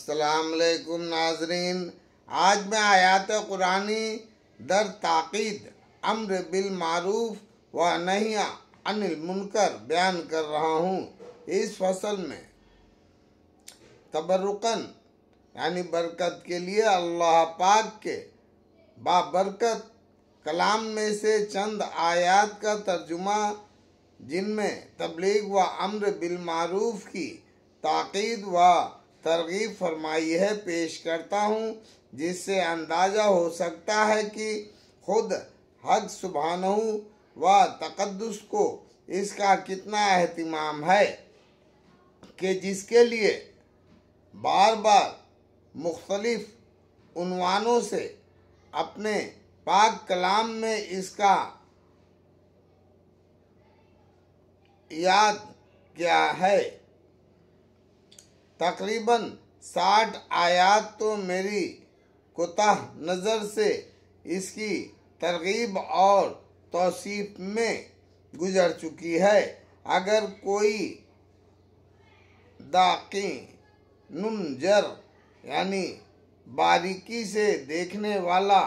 अस्सलाम वालेकुम नाजरीन। आज मैं आयात कुरानी दर ताकीद अम्र बिल मारूफ व नही अनिल मुनकर बयान कर रहा हूँ। इस फसल में तबरुकन यानी बरकत के लिए अल्लाह पाक के बाबरकत कलाम में से चंद आयात का तर्जुमा, जिनमें तबलीग व अम्र बिल मारूफ की ताकीद व तरगीब फरमाई है, पेश करता हूँ, जिससे अंदाज़ा हो सकता है कि खुद हक सुब्हानहू व तक़द्दुस को इसका कितना एहतिमाम है कि जिसके लिए बार बार मुख्तलिफ उन्वानों से अपने पाक कलाम में इसका याद किया है। तकरीबन 60 आयात तो मेरी कोताह नज़र से इसकी तरगीब और तौसीफ में गुजर चुकी है। अगर कोई दाकी नुनजर यानी बारीकी से देखने वाला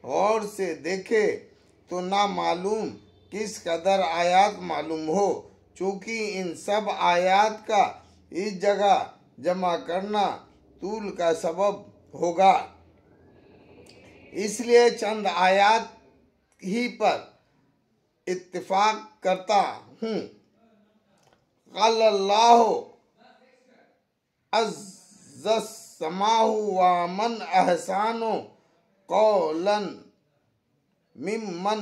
गौर से देखे तो ना मालूम किस कदर आयात मालूम हो, चूँकि इन सब आयात का इस जगह जमा करना तूल का सबब होगा। इसलिए चंद आयात ही पर इत्तिफाक करता हूँ। क़ाल अल्लाहु अज़्ज़स समाहु व मन अहसानु क़ौलन मिम्मन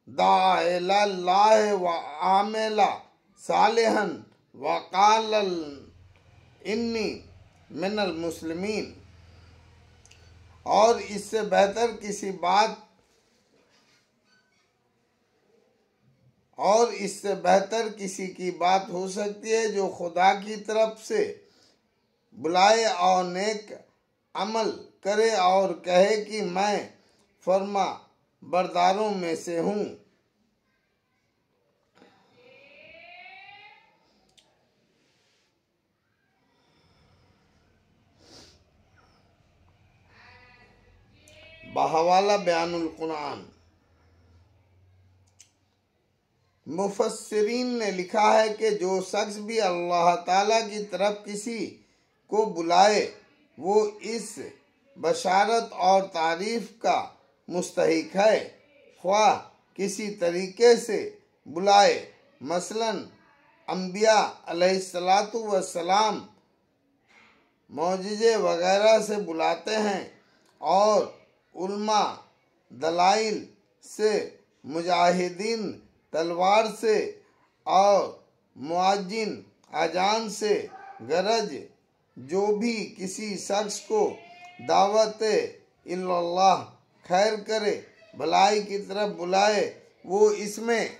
दआ इलल्लाह व आमिला सालिहन व क़ाल इन्नी मिनल मुस्लिमीन। और इससे बेहतर किसी की बात हो सकती है जो खुदा की तरफ से बुलाए और नेक अमल करे और कहे कि मैं फरमा बरदारों में से हूँ। बहवाला बयानुल कुरान। मुफस्सिरीन ने लिखा है कि जो शख्स भी अल्लाह ताला की तरफ किसी को बुलाए वो इस बशारत और तारीफ का मुस्तहिक है, ख्वाह किसी तरीके से बुलाए। मसलन अंबिया अलैहिस्सलातु वस्सलाम मौजिज़े वगैरह से बुलाते हैं और उल्मा दलाइल से, मुजाहिदीन तलवार से और मुअज्जिन अजान से। गरज जो भी किसी शख्स को दावत इल्लल्लाह खैर करे, भलाई की तरफ बुलाए, वो इसमें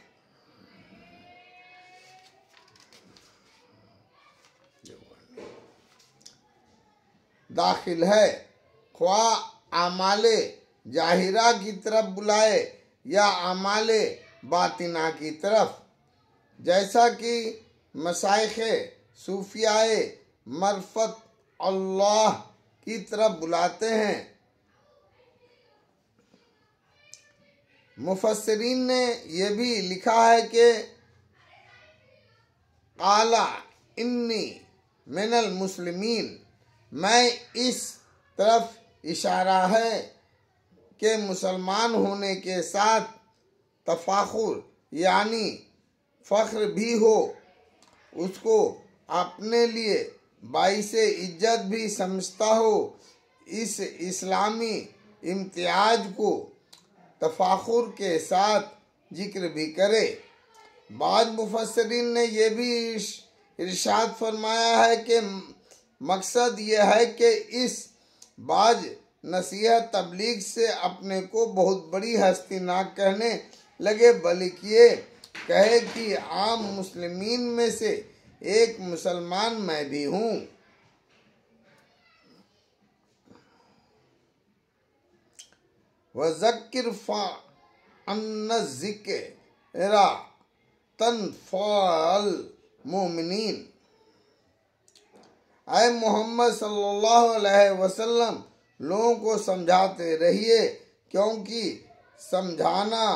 दाखिल है, ख्वाह आमाले जाहिरा की तरफ बुलाए या आमाले बातिना की तरफ। जैसा कि मशाइखे सूफियाए मरफत अल्लाह की तरफ बुलाते हैं। मुफस्सिरीन ने यह भी लिखा है कि काला इन्नी मिनल मुस्लिमीन, मैं इस तरफ इशारा है कि मुसलमान होने के साथ तफाखुर यानी फ़ख्र भी हो, उसको अपने लिए बाइसे इज्जत भी समझता हो, इस इस्लामी इम्तियाज को तफाखुर के साथ जिक्र भी करे। बाद मुफस्सिरीन ने यह भी इरशाद फरमाया है कि मकसद यह है कि इस बाज नसीहत तबलीग से अपने को बहुत बड़ी हस्ती ना कहने लगे, बल्कि ये कहे कि आम मुस्लिमीन में से एक मुसलमान मैं भी हूँ। वज़क्किर फ़अन्न ज़िक्रा तनफ़अल मोमिनीन। ऐ मोहम्मद सल्लल्लाहु अलैहि वसल्लम लोगों को समझाते रहिए, क्योंकि समझाना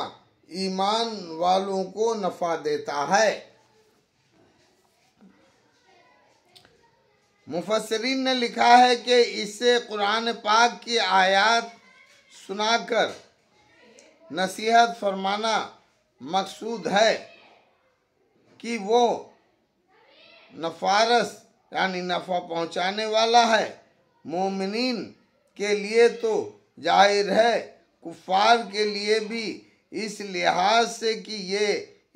ईमान वालों को नफा देता है। मुफस्सिरीन ने लिखा है कि इससे कुरान पाक की आयत सुनाकर नसीहत फरमाना मकसूद है कि वो नफारस यानी नफा पहुंचाने वाला है। मोमिनीन के लिए तो जाहिर है, कुफार के लिए भी, इस लिहाज से कि ये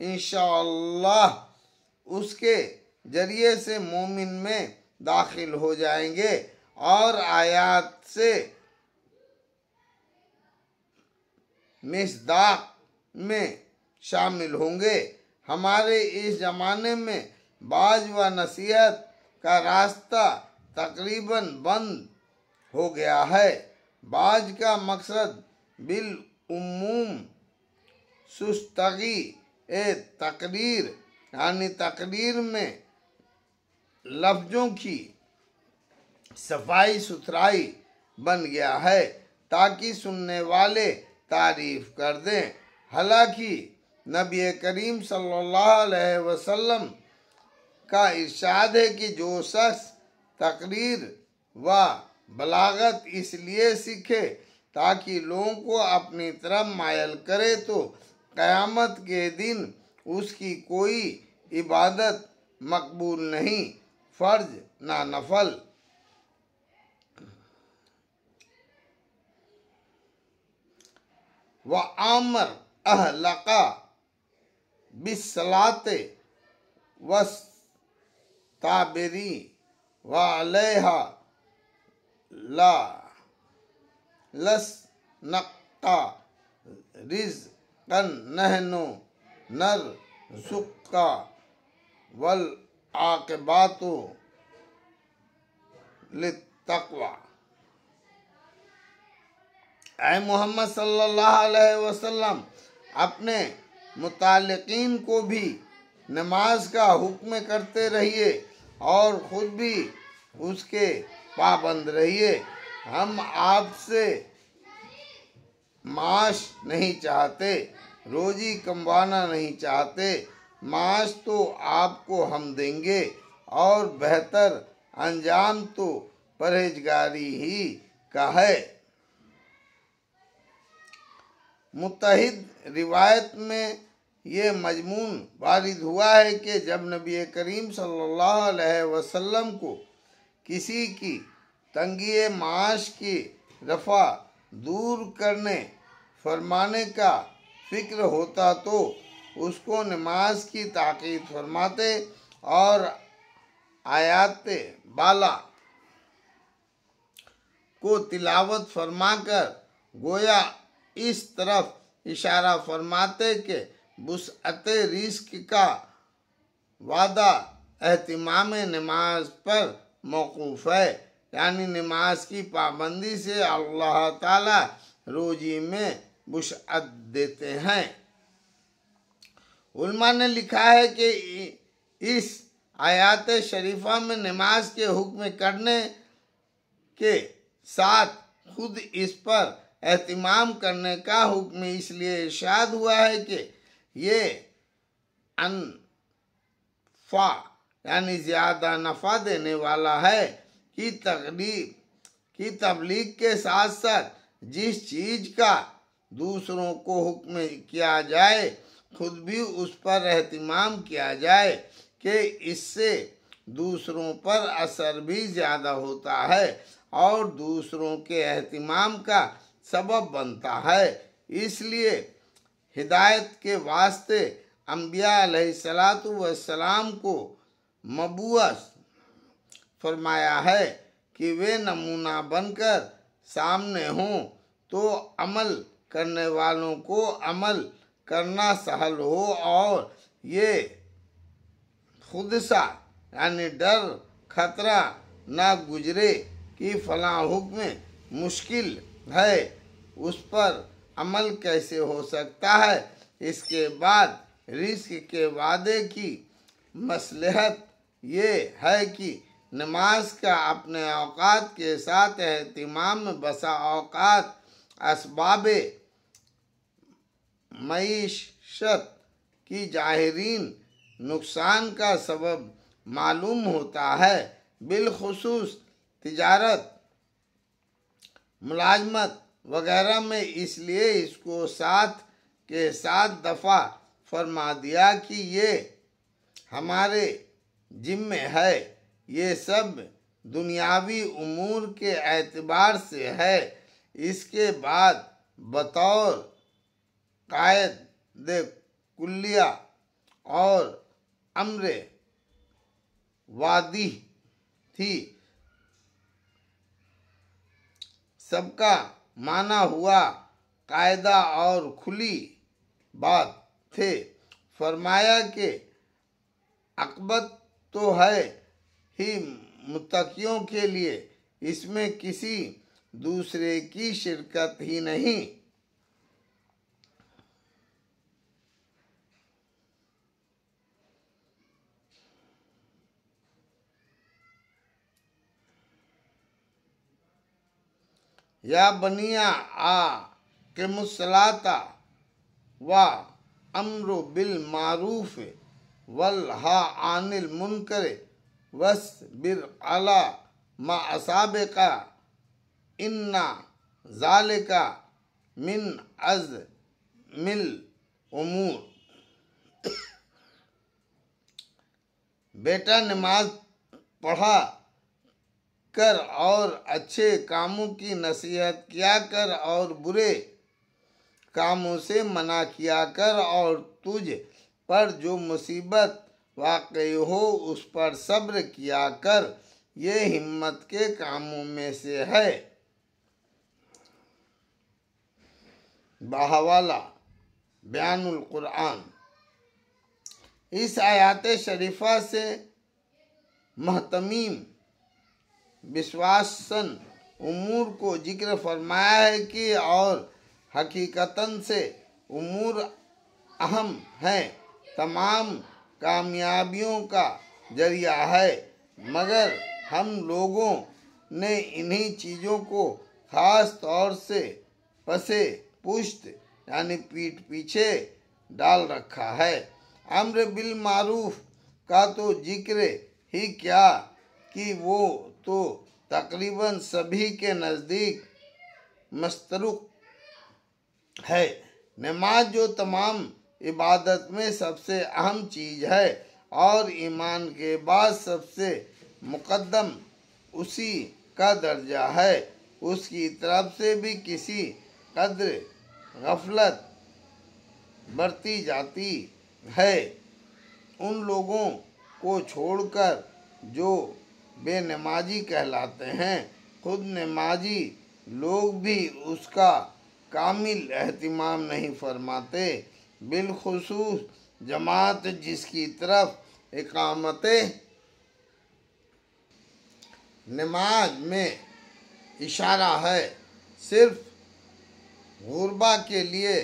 इंशाअल्लाह उसके जरिए से मोमिन में दाखिल हो जाएंगे और आयात से मिसदाक में शामिल होंगे। हमारे इस जमाने में बाज व नसीहत का रास्ता तकरीबन बंद हो गया है। बाज का मकसद बिल उम्मूम सुस्तगी ए तकरीर यानी तकरीर में लफ्जों की सफाई सुथराई बन गया है, ताकि सुनने वाले तारीफ कर दें। हालांकि नबी करीम सल्लल्लाहु अलैहि वसल्लम का इरशाद है कि जो शख्स तकरीर व बलागत इसलिए सीखे ताकि लोगों को अपनी तरफ मायल करे, तो क़यामत के दिन उसकी कोई इबादत मकबूल नहीं, फर्ज ना नफल। व आमर अहलका बिस्सलाते वस ताबरी व अलैहा ला लस नक्ता रिज़्क़न नहनु नर ज़ुक्का वल आक़िबातु लित्तक़वा। ऐ मोहम्मद सल्लल्लाहु अलैहि वसल्लम अपने मुतालिकीन को भी नमाज का हुक्म करते रहिए और खुद भी उसके पाबंद रहिए। हम आपसे माश नहीं चाहते, रोजी कमवाना नहीं चाहते, माश तो आपको हम देंगे और बेहतर अंजाम तो परहेजगारी ही का है। मुत्तहिद रिवायत में ये मजमून वारिद हुआ है कि जब नबी करीम सल्लल्लाहु अलैहि वसल्लम को किसी की तंगी माश की रफ़ा दूर करने फरमाने का फिक्र होता तो उसको नमाज की ताकीद फरमाते और आयात बाला को तिलावत फरमाकर गोया इस तरफ इशारा फरमाते कि वुसअत रिज़्क़ का वादा एहतिमाम नमाज पर मौकूफ़ है, यानी नमाज की पाबंदी से अल्लाह ताला रोजी में वुसअत देते हैं। उलमा ने लिखा है कि इस आयात शरीफा में नमाज के हुक्म करने के साथ खुद इस पर एहतिमाम करने का हुक्म इसलिए इरशाद हुआ है कि ये अनफा यानी ज्यादा नफा देने वाला है कि तबलीग के साथ साथ जिस चीज का दूसरों को हुक्म किया जाए खुद भी उस पर एहतिमाम किया जाए कि इससे दूसरों पर असर भी ज्यादा होता है और दूसरों के एहतिमाम का सबब बनता है। इसलिए हिदायत के वास्ते अंबिया अलैहिस्सलातु वस्सलाम को मबूअस फरमाया है कि वे नमूना बनकर सामने हों तो अमल करने वालों को अमल करना सहल हो और ये खुदसा यानी डर खतरा ना गुजरे कि फलां हुक्म मुश्किल है, उस पर अमल कैसे हो सकता है। इसके बाद रिस्क के वादे की मसलहत ये है कि नमाज का अपने औकात के साथ एहतिमाम बसा औकात असबाबे मईशत की जाहिरीन नुकसान का सबब मालूम होता है। बिलखुसूस तिजारत, मुलाजमत वगैरह में इसलिए इसको साथ के साथ दफा फरमा दिया कि ये हमारे जिम्मे है। ये सब दुनियावी उमूर के एतबार से है। इसके बाद बतौर कायद कुल्लिया और अम्रे वादी थी, सबका माना हुआ कायदा और खुली बात थे। फरमाया कि अक़बत तो है ही मुत्तकियों के लिए, इसमें किसी दूसरे की शिरकत ही नहीं। या बनिया के मुसलाता व अम्रु बिल मारूफ वल हा आनिल मुनकर वस्बिर अला मा असाबिका इन्ना ज़ालिका मिन अज़्मिल उमूर। बेटा, नमाज पढ़ा कर और अच्छे कामों की नसीहत किया कर और बुरे कामों से मना किया कर, और तुझ पर जो मुसीबत वाक़ई हो उस पर सब्र किया कर। ये हिम्मत के कामों में से है। बाहवाला बयानुल कुरान। इस आयत शरीफा से महतमीम विश्वासन उमूर को जिक्र फरमाया है कि और हकीकतन से उमूर अहम हैं, तमाम कामयाबियों का जरिया है, मगर हम लोगों ने इन्हीं चीज़ों को ख़ास तौर से पसे पुश्त यानी पीठ पीछे डाल रखा है। अम्र बिल मारूफ का तो जिक्र ही क्या कि वो तो तकरीबन सभी के नज़दीक मस्तरूक है। नमाज जो तमाम इबादत में सबसे अहम चीज़ है और ईमान के बाद सबसे मुक़द्दम उसी का दर्जा है, उसकी तरफ से भी किसी कद्र गफलत बरती जाती है। उन लोगों को छोड़कर जो बेनमाजी कहलाते हैं, खुद नमाजी लोग भी उसका कामिल एहतिमाम नहीं फरमाते। बिलखुसूस जमात जिसकी तरफ इकामते नमाज में इशारा है, सिर्फ गुरबा के लिए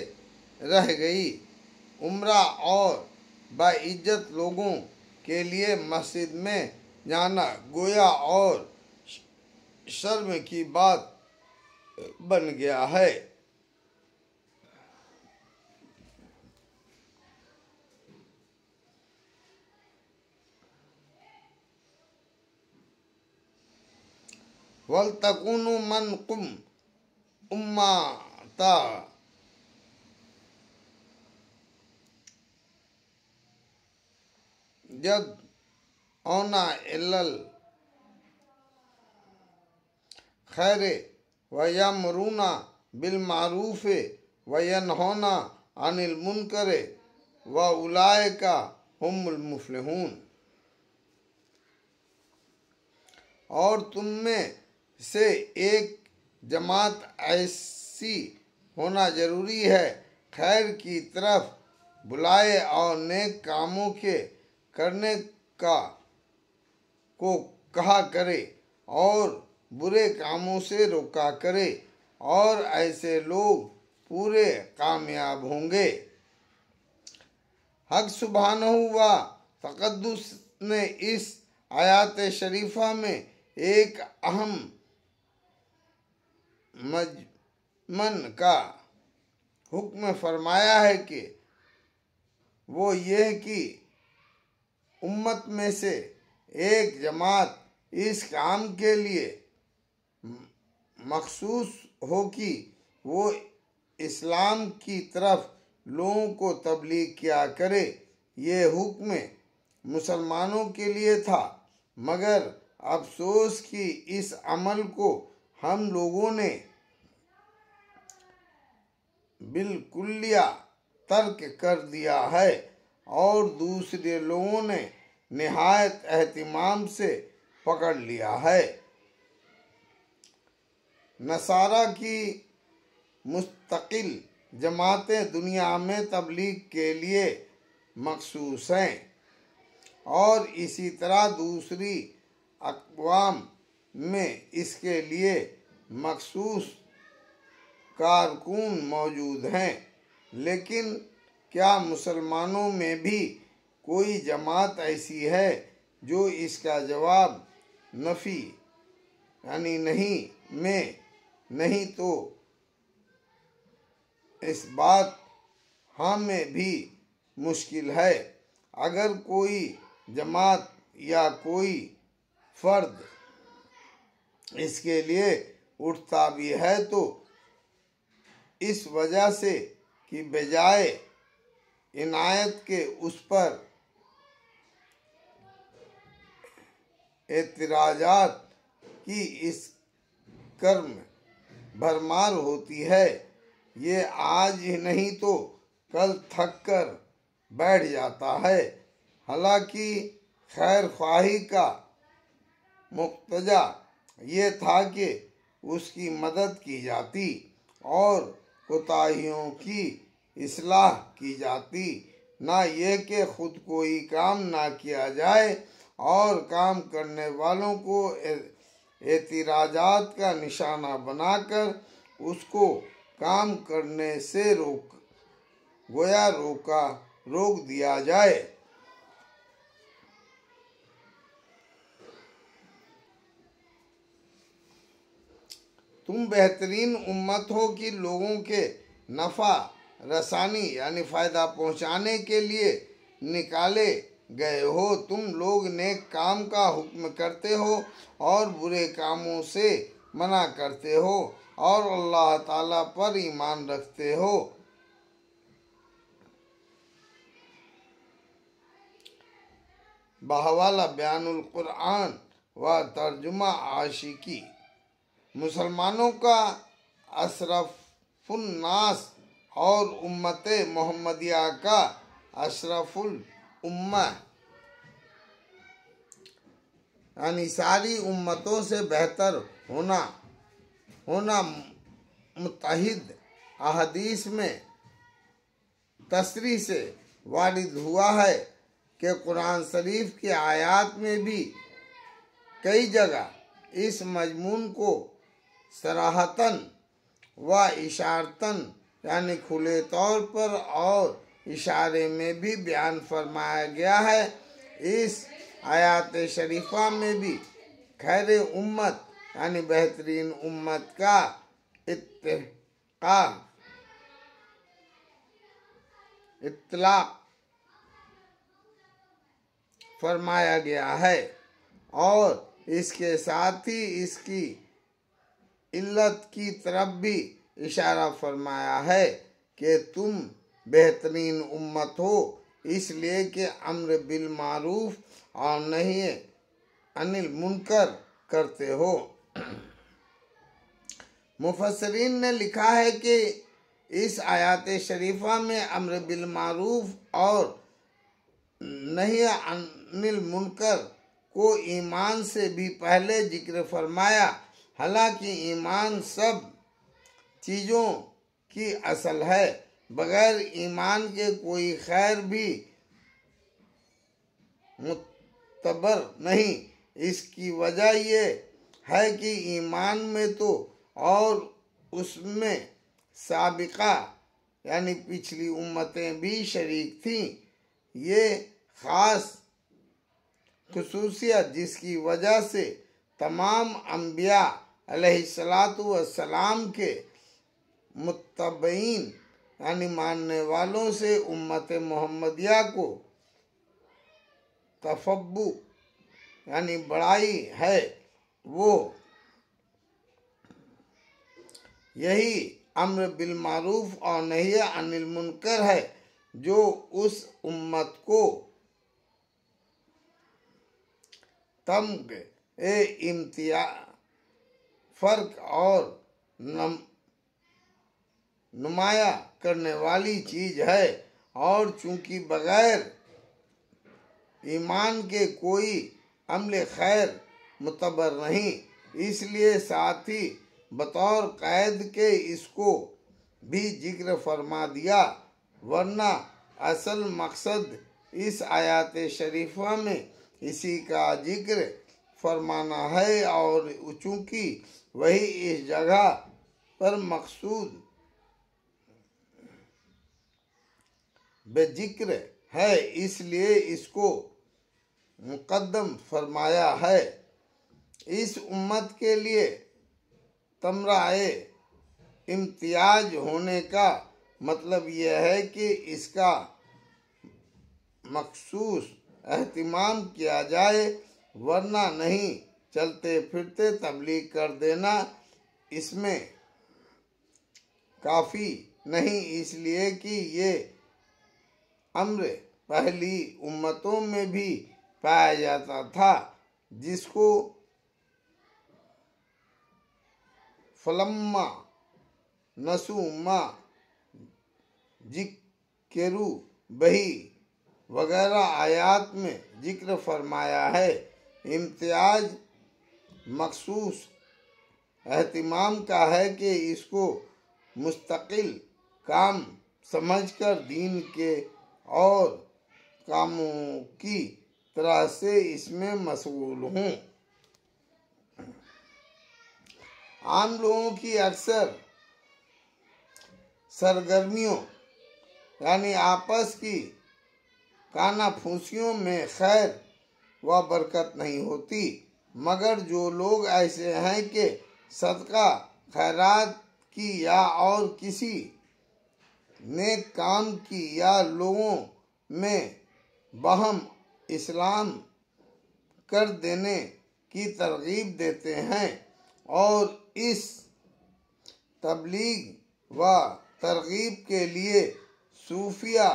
रह गई। उम्रा और बाइज्जत लोगों के लिए मस्जिद में जाना गोया और शर्म की बात बन गया है। वल तकुनु मन कुम उम्माता जद औना इल्लल खैरे व यमरूना बिल मारूफे व यनहौना अनिल मुनकरे व उलाइका हुमुल मुफ्लिहून। और तुम में से एक जमात ऐसी होना जरूरी है, खैर की तरफ बुलाए और नेक कामों के करने का को कहा करे और बुरे कामों से रोका करे, और ऐसे लोग पूरे कामयाब होंगे। हक सुब्हानहू व तक़द्दुस ने इस आयात शरीफा में एक अहम मजमन का हुक्म फरमाया है कि वो ये कि उम्मत में से एक जमात इस काम के लिए मखसूस हो कि वो इस्लाम की तरफ लोगों को तबलीग किया करे। ये हुक्म मुसलमानों के लिए था, मगर अफसोस कि इस अमल को हम लोगों ने बिल्कुलिया तर्क कर दिया है और दूसरे लोगों ने निहायत एहतिमाम से पकड़ लिया है। नसारा की मुस्तकिल जमातें दुनिया में तबलीग के लिए मखसूस हैं और इसी तरह दूसरी अक़वाम में इसके लिए मखसूस कारकुन मौजूद हैं। लेकिन क्या मुसलमानों में भी कोई जमात ऐसी है जो इसका जवाब नफ़ी यानी नहीं में नहीं तो इस बात हाँ में भी मुश्किल है। अगर कोई जमात या कोई फर्द इसके लिए उठता भी है तो इस वजह से कि बजाय इनायत के उस पर एतराजात की इस कर्म भरमार होती है। ये आज ही नहीं तो कल थक कर बैठ जाता है। हालांकि खैर ख्वाही का मुक्तजा ये था कि उसकी मदद की जाती और कोताहियों की इस्लाह की जाती, ना ये कि खुद कोई काम ना किया जाए और काम करने वालों को एतराजात का निशाना बनाकर उसको काम करने से रोक दिया जाए। तुम बेहतरीन उम्मत हो कि लोगों के नफ़ा रसानी यानी फ़ायदा पहुँचाने के लिए निकाले गए हो। तुम लोग नेक काम का हुक्म करते हो और बुरे कामों से मना करते हो और अल्लाह ताला पर ईमान रखते हो। बहवाला बयानुल कुरान व तर्जुमा आशिकी। मुसलमानों का अशरफुल नास और उम्मत मोहम्मदिया का अशरफुल उम्मा यानी सारी उम्मतों से बेहतर होना मुत्तहिद अहदीस में तसरीह से वारिद हुआ है कि कुरान शरीफ की आयत में भी कई जगह इस मजमून को सराहतन व इशारतन यानी खुले तौर पर और इशारे में भी बयान फरमाया गया है। इस आयत शरीफा में भी खैर उम्मत यानी बेहतरीन उम्मत का इत्तलाक फरमाया गया है और इसके साथ ही इसकी इल्लत की तरफ भी इशारा फरमाया है कि तुम बेहतरीन उम्मत हो इसलिए कि अम्र बिल मारूफ और नहीं अनिल मुनकर करते हो। मुफस्सिरीन ने लिखा है कि इस आयत शरीफा में अम्र बिल मारूफ और नहीं अनिल मुनकर को ईमान से भी पहले जिक्र फरमाया। हालांकि ईमान सब चीज़ों की असल है, बगैर ईमान के कोई खैर भी मुतबर नहीं। इसकी वजह ये है कि ईमान में तो और उसमें साबिका यानी पिछली उम्मतें भी शरीक थीं। ये खास खुसूसियत जिसकी वजह से तमाम अम्बिया अलैहिस्सलातु वस्सलाम के मुत्तबईन यानी मानने वालों से उम्मत मोहम्मदिया को तफब्बु यानी बड़ाई है, वो यही अम्र बिल मारूफ और नही अनिल मुनकर है, जो उस उम्मत को तमग ए इम्तिया फर्क और नुमाया करने वाली चीज है। और चूंकि बगैर ईमान के कोई अमल खैर मुतबर नहीं, इसलिए साथ ही बतौर कैद के इसको भी जिक्र फरमा दिया, वरना असल मकसद इस आयत शरीफा में इसी का जिक्र फरमाना है। और चूंकि वही इस जगह पर मकसूद बेजिक्र है, इसलिए इसको मुकद्दम फरमाया है। इस उम्मत के लिए तमराए इम्तियाज होने का मतलब यह है कि इसका मखसूस एहतिमाम किया जाए, वरना नहीं चलते फिरते तबलीग कर देना इसमें काफ़ी नहीं, इसलिए कि ये अम्र पहली उम्मतों में भी पाया जाता था, जिसको फलम्मा नसूमा जिक्रू बही वगैरह आयात में जिक्र फरमाया है। इम्तियाज मखसूस एहतिमाम का है कि इसको मुस्तकिल काम समझकर दीन के और कामों की तरह से इसमें मशगूल हूँ। आम लोगों की अक्सर सरगर्मियों यानी आपस की कानाफूसियों में खैर व बरकत नहीं होती, मगर जो लोग ऐसे हैं कि सदका खैरात की या और किसी नेक काम की या लोगों में बहम इस्लाम कर देने की तरगीब देते हैं और इस तबलीग व तरगीब के लिए सूफिया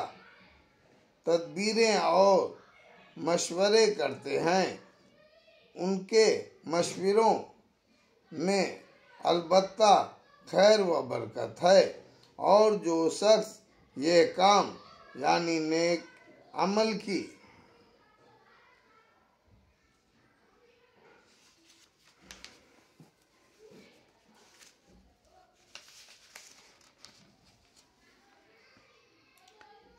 तदबीरें और मशवरे करते हैं, उनके मशवरों में अलबत्ता खैर व बरकत है। और जो शख्स ये काम यानी नेक अमल की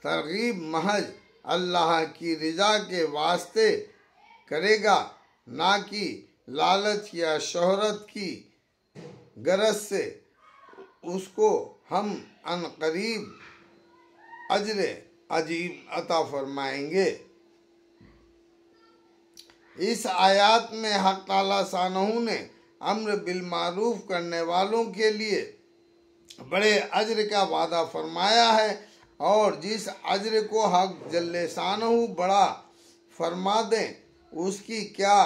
तरगीब महज अल्लाह की रिजा के वास्ते करेगा, ना कि लालच या शोहरत की गरज से, उसको हम अनकरीब अजर अजीब अता फरमाएंगे। इस आयत में हक ताला शानहू ने अम्र बिल मारूफ करने वालों के लिए बड़े अजर का वादा फरमाया है, और जिस अजर को हक जल्ले शानहू बड़ा फरमा दें, उसकी क्या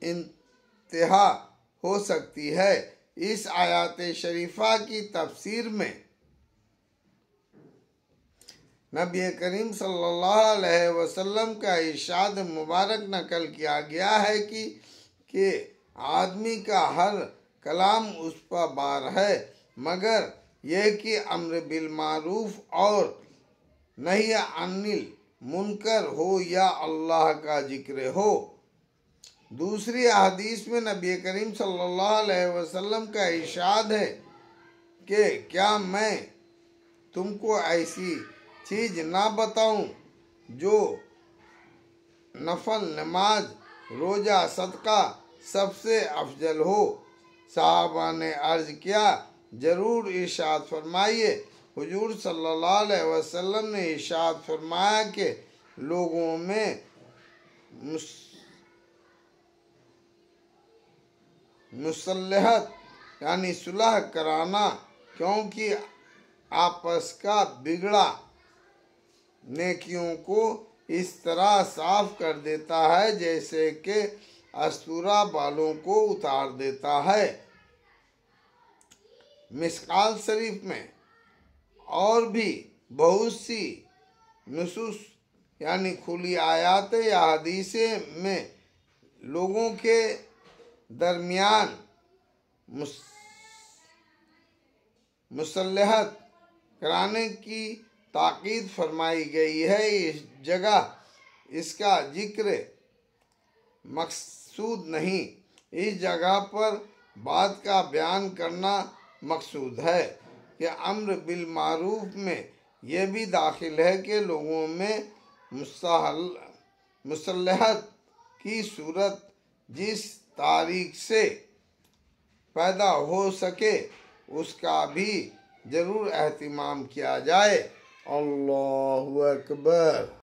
इंतहा हो सकती है। इस आयत शरीफा की तफसीर में नबी करीम सल्लल्लाहु अलैहि वसल्लम का इरशाद मुबारक नकल किया गया है कि आदमी का हर कलाम उस पर बार है, मगर यह कि अम्र बिल मारूफ और नही अनिल मुनकर हो या अल्लाह का जिक्र हो। दूसरी हदीस में नबी करीम सल्लल्लाहु अलैहि वसल्लम का इरशाद है कि क्या मैं तुमको ऐसी चीज ना बताऊं जो नफल नमाज रोजा सदका सबसे अफजल हो। साहबा ने अर्ज किया, जरूर इरशाद फरमाइए। हुजूर सल्लल्लाहु अलैहि वसल्लम ने इरशाद फरमाया कि लोगों में मुसल्लहत यानी सुलह कराना, क्योंकि आपस का बिगड़ा नेकियों को इस तरह साफ कर देता है जैसे कि अस्तूरा बालों को उतार देता है। मिशकात शरीफ में और भी बहुत सी नुसूस यानी खुली आयात या हदीसें में लोगों के दरमियान मुसल्लहत कराने की ताकीद फरमाई गई है। इस जगह इसका जिक्र मकसूद नहीं, इस जगह पर बात का बयान करना मकसूद है कि अम्र बिल मारूफ में यह भी दाखिल है कि लोगों में मुसल्लहत की सूरत जिस तारीख से पैदा हो सके उसका भी जरूर एहतिमाम किया जाए। अल्लाहु अकबर।